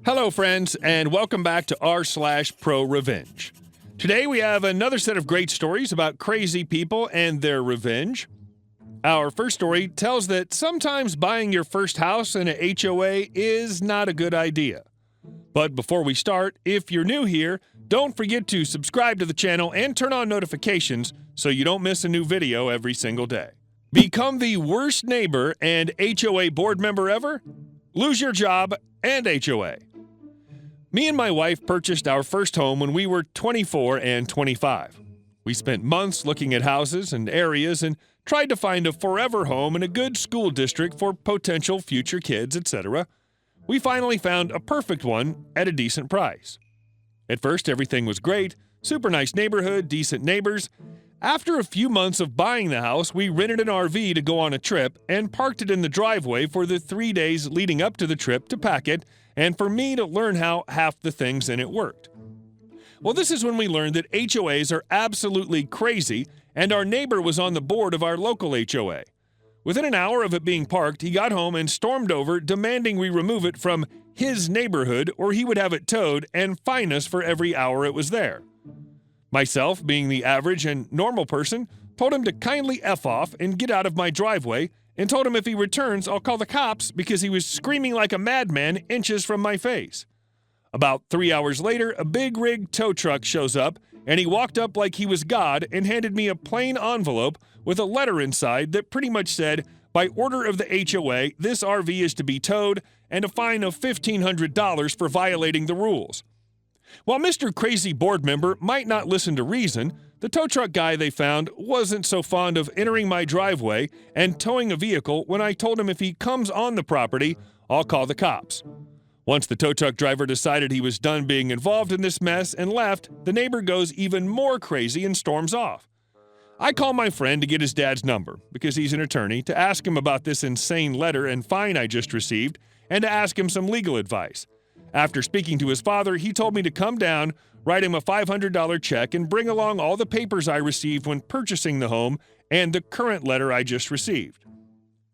Hello, friends, and welcome back to r/ProRevenge. Today we have another set of great stories about crazy people and their revenge. Our first story tells that sometimes buying your first house in a HOA is not a good idea. But before we start, if you're new here, don't forget to subscribe to the channel and turn on notifications so you don't miss a new video every single day. Become the worst neighbor and HOA board member ever? Lose your job and HOA. Me and my wife purchased our first home when we were 24 and 25. We spent months looking at houses and areas and tried to find a forever home in a good school district for potential future kids, etc. We finally found a perfect one at a decent price. At first, everything was great, super nice neighborhood, decent neighbors. After a few months of buying the house, we rented an RV to go on a trip and parked it in the driveway for the 3 days leading up to the trip to pack it and for me to learn how half the things in it worked. Well, this is when we learned that HOAs are absolutely crazy, and our neighbor was on the board of our local HOA. Within an hour of it being parked, he got home and stormed over, demanding we remove it from his neighborhood or he would have it towed and fine us for every hour it was there. Myself, being the average and normal person, told him to kindly F off and get out of my driveway, and told him if he returns, I'll call the cops because he was screaming like a madman inches from my face. About 3 hours later, a big rig tow truck shows up, and he walked up like he was God and handed me a plain envelope with a letter inside that pretty much said, by order of the HOA, this RV is to be towed and a fine of $1,500 for violating the rules. While Mr. Crazy board member might not listen to reason, the tow truck guy they found wasn't so fond of entering my driveway and towing a vehicle when I told him if he comes on the property, I'll call the cops. Once the tow truck driver decided he was done being involved in this mess and left, the neighbor goes even more crazy and storms off. I call my friend to get his dad's number, because he's an attorney, to ask him about this insane letter and fine I just received, and to ask him some legal advice. After speaking to his father, he told me to come down, write him a $500 check, and bring along all the papers I received when purchasing the home and the current letter I just received.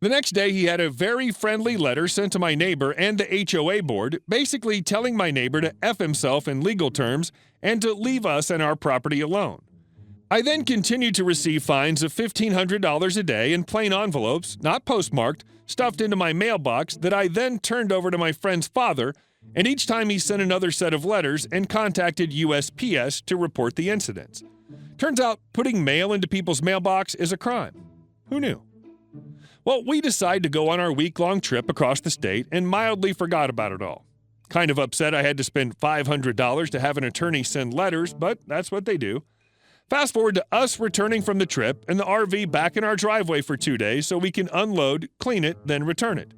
The next day, he had a very friendly letter sent to my neighbor and the HOA board, basically telling my neighbor to F himself in legal terms and to leave us and our property alone. I then continued to receive fines of $1,500 a day in plain envelopes, not postmarked, stuffed into my mailbox that I then turned over to my friend's father, and each time he sent another set of letters and contacted USPS to report the incidents. Turns out putting mail into people's mailbox is a crime. Who knew? Well, we decided to go on our week-long trip across the state and mildly forgot about it all. Kind of upset I had to spend $500 to have an attorney send letters, but that's what they do. Fast forward to us returning from the trip and the RV back in our driveway for 2 days so we can unload, clean it, then return it.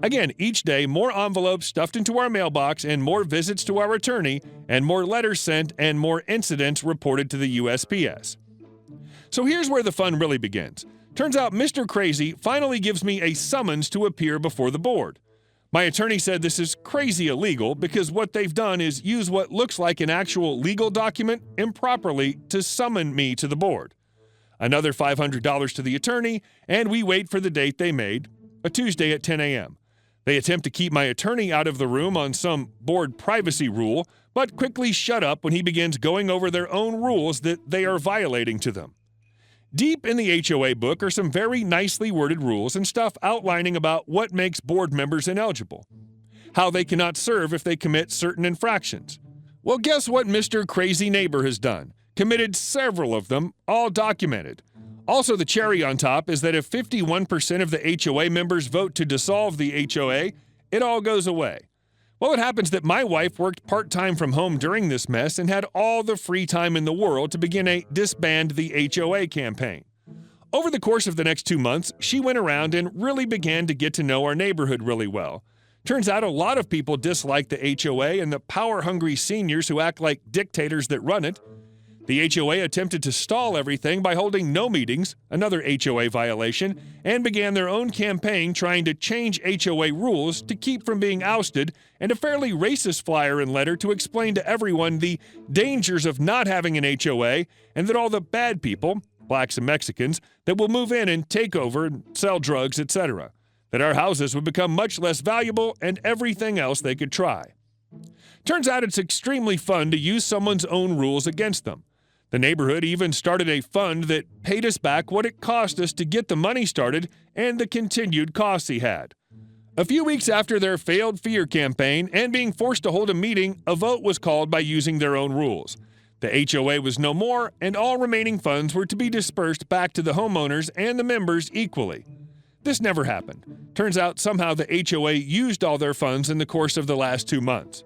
Again, each day, more envelopes stuffed into our mailbox and more visits to our attorney and more letters sent and more incidents reported to the USPS. So here's where the fun really begins. Turns out Mr. Crazy finally gives me a summons to appear before the board. My attorney said this is crazy illegal because what they've done is use what looks like an actual legal document improperly to summon me to the board. Another $500 to the attorney, and we wait for the date they made, a Tuesday at 10 a.m. They attempt to keep my attorney out of the room on some board privacy rule, but quickly shut up when he begins going over their own rules that they are violating to them. Deep in the HOA book are some very nicely worded rules and stuff outlining about what makes board members ineligible, how they cannot serve if they commit certain infractions. Well, guess what Mr. Crazy Neighbor has done? Committed several of them, all documented. Also, the cherry on top is that if 51% of the HOA members vote to dissolve the HOA, it all goes away. Well, it happens that my wife worked part-time from home during this mess and had all the free time in the world to begin a disband the HOA campaign. Over the course of the next 2 months, she went around and really began to get to know our neighborhood really well. Turns out a lot of people dislike the HOA and the power-hungry seniors who act like dictators that run it. The HOA attempted to stall everything by holding no meetings, another HOA violation, and began their own campaign trying to change HOA rules to keep from being ousted, and a fairly racist flyer and letter to explain to everyone the dangers of not having an HOA and that all the bad people, blacks and Mexicans, that will move in and take over and sell drugs, etc., that our houses would become much less valuable and everything else they could try. Turns out it's extremely fun to use someone's own rules against them. The neighborhood even started a fund that paid us back what it cost us to get the money started and the continued costs he had. A few weeks after their failed fear campaign and being forced to hold a meeting, a vote was called by using their own rules. The HOA was no more, and all remaining funds were to be dispersed back to the homeowners and the members equally. This never happened. Turns out somehow the HOA used all their funds in the course of the last 2 months.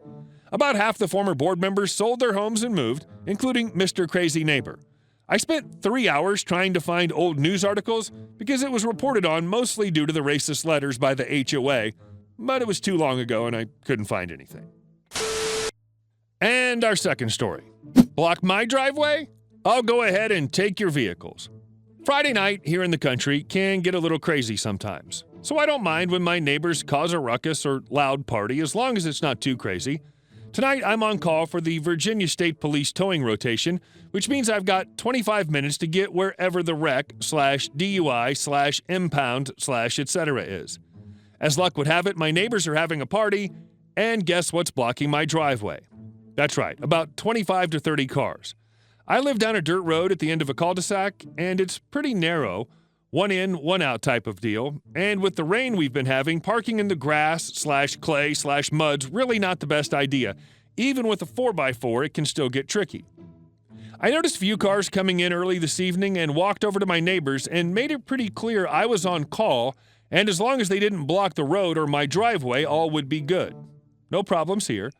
About half the former board members sold their homes and moved, including Mr. Crazy Neighbor. I spent 3 hours trying to find old news articles because it was reported on mostly due to the racist letters by the HOA, but it was too long ago and I couldn't find anything. And our second story. Block my driveway? I'll go ahead and take your vehicles. Friday night here in the country can get a little crazy sometimes, so I don't mind when my neighbors cause a ruckus or loud party as long as it's not too crazy. Tonight, I'm on call for the Virginia State Police towing rotation, which means I've got 25 minutes to get wherever the wreck/DUI/impound/etc. is. As luck would have it, my neighbors are having a party, and guess what's blocking my driveway? That's right, about 25 to 30 cars. I live down a dirt road at the end of a cul-de-sac, and it's pretty narrow, one in, one out type of deal, and with the rain we've been having, parking in the grass/clay/mud's really not the best idea. Even with a 4x4, it can still get tricky. I noticed a few cars coming in early this evening and walked over to my neighbors and made it pretty clear I was on call, and as long as they didn't block the road or my driveway, all would be good. No problems here.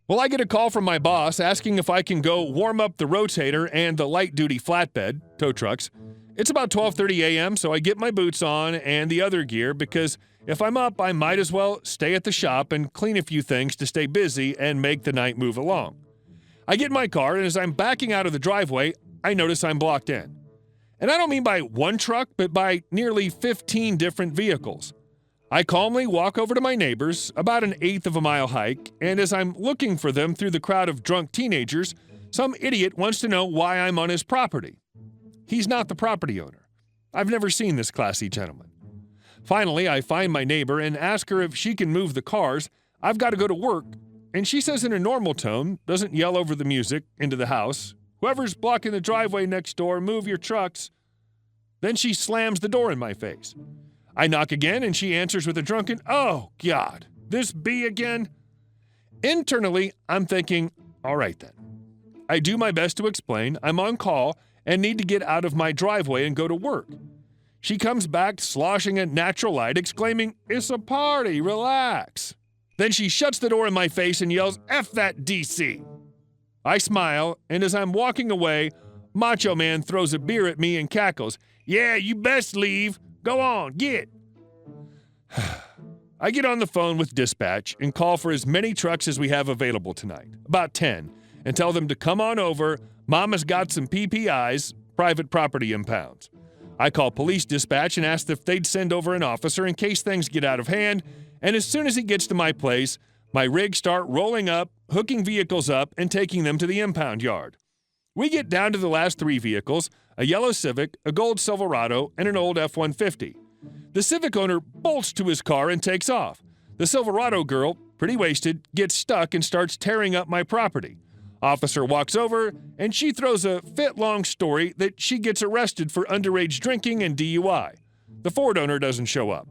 Well, I get a call from my boss asking if I can go warm up the rotator and the light-duty flatbed, tow trucks. It's about 12:30 a.m., so I get my boots on and the other gear because if I'm up, I might as well stay at the shop and clean a few things to stay busy and make the night move along. I get in my car, and as I'm backing out of the driveway, I notice I'm blocked in. And I don't mean by one truck, but by nearly 15 different vehicles. I calmly walk over to my neighbors, about an eighth of a mile hike, and as I'm looking for them through the crowd of drunk teenagers, some idiot wants to know why I'm on his property. He's not the property owner. I've never seen this classy gentleman. Finally, I find my neighbor and ask her if she can move the cars. I've got to go to work, and she says in a normal tone, doesn't yell over the music into the house, "Whoever's blocking the driveway next door, move your trucks." Then she slams the door in my face. I knock again, and she answers with a drunken, "Oh, God, this bee again?" Internally, I'm thinking, all right then. I do my best to explain I'm on call and need to get out of my driveway and go to work. She comes back sloshing a natural light, exclaiming, "It's a party, relax." Then she shuts the door in my face and yells, "F that DC." I smile, and as I'm walking away, Macho Man throws a beer at me and cackles, "Yeah, you best leave. Go on, get." I get on the phone with dispatch and call for as many trucks as we have available tonight, about 10, and tell them to come on over. Mama's got some PPIs, private property impounds. I call police dispatch and ask if they'd send over an officer in case things get out of hand, and as soon as he gets to my place, my rigs start rolling up, hooking vehicles up, and taking them to the impound yard. We get down to the last 3 vehicles, a yellow Civic, a gold Silverado, and an old F-150. The Civic owner bolts to his car and takes off. The Silverado girl, pretty wasted, gets stuck and starts tearing up my property. Officer walks over, and she throws a fit-long story that she gets arrested for underage drinking and DUI. The Ford owner doesn't show up.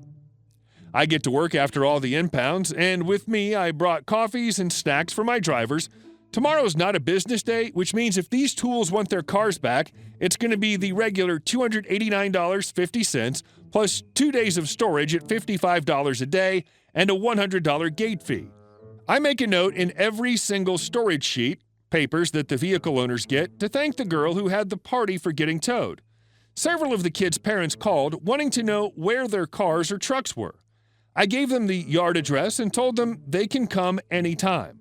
I get to work after all the impounds, and with me I brought coffees and snacks for my drivers. Tomorrow's not a business day, which means if these tools want their cars back, it's going to be the regular $289.50 plus 2 days of storage at $55 a day and a $100 gate fee. I make a note in every single storage sheet, papers that the vehicle owners get, to thank the girl who had the party for getting towed. Several of the kids' parents called, wanting to know where their cars or trucks were. I gave them the yard address and told them they can come anytime.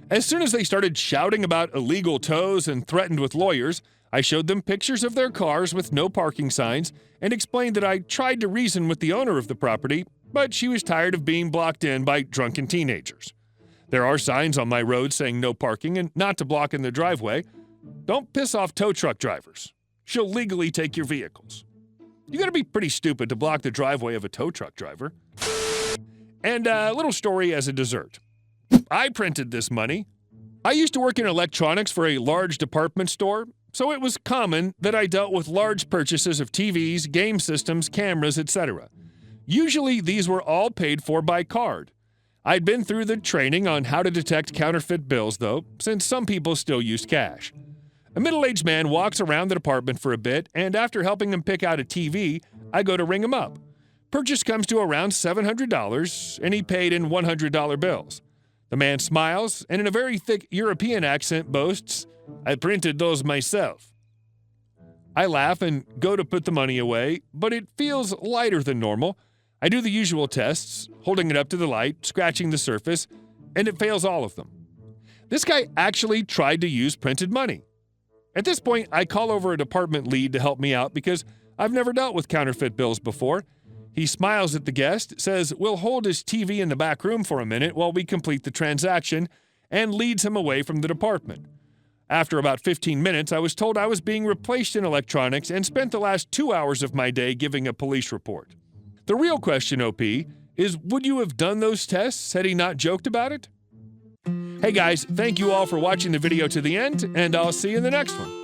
As soon as they started shouting about illegal tows and threatened with lawyers, I showed them pictures of their cars with no parking signs and explained that I tried to reason with the owner of the property, but she was tired of being blocked in by drunken teenagers. There are signs on my road saying no parking and not to block in the driveway. Don't piss off tow truck drivers. She'll legally take your vehicles. You gotta be pretty stupid to block the driveway of a tow truck driver. And a little story as a dessert. I printed this money. I used to work in electronics for a large department store, so it was common that I dealt with large purchases of TVs, game systems, cameras, etc. Usually, these were all paid for by card. I'd been through the training on how to detect counterfeit bills, though, since some people still used cash. A middle-aged man walks around the department for a bit, and after helping him pick out a TV, I go to ring him up. Purchase comes to around $700, and he paid in $100 bills. The man smiles, and in a very thick European accent boasts, "I printed those myself." I laugh and go to put the money away, but it feels lighter than normal. I do the usual tests, holding it up to the light, scratching the surface, and it fails all of them. This guy actually tried to use printed money. At this point, I call over a department lead to help me out because I've never dealt with counterfeit bills before. He smiles at the guest, says we'll hold his TV in the back room for a minute while we complete the transaction, and leads him away from the department. After about 15 minutes, I was told I was being replaced in electronics and spent the last 2 hours of my day giving a police report. The real question, OP, is would you have done those tests had he not joked about it? Hey guys, thank you all for watching the video to the end, and I'll see you in the next one.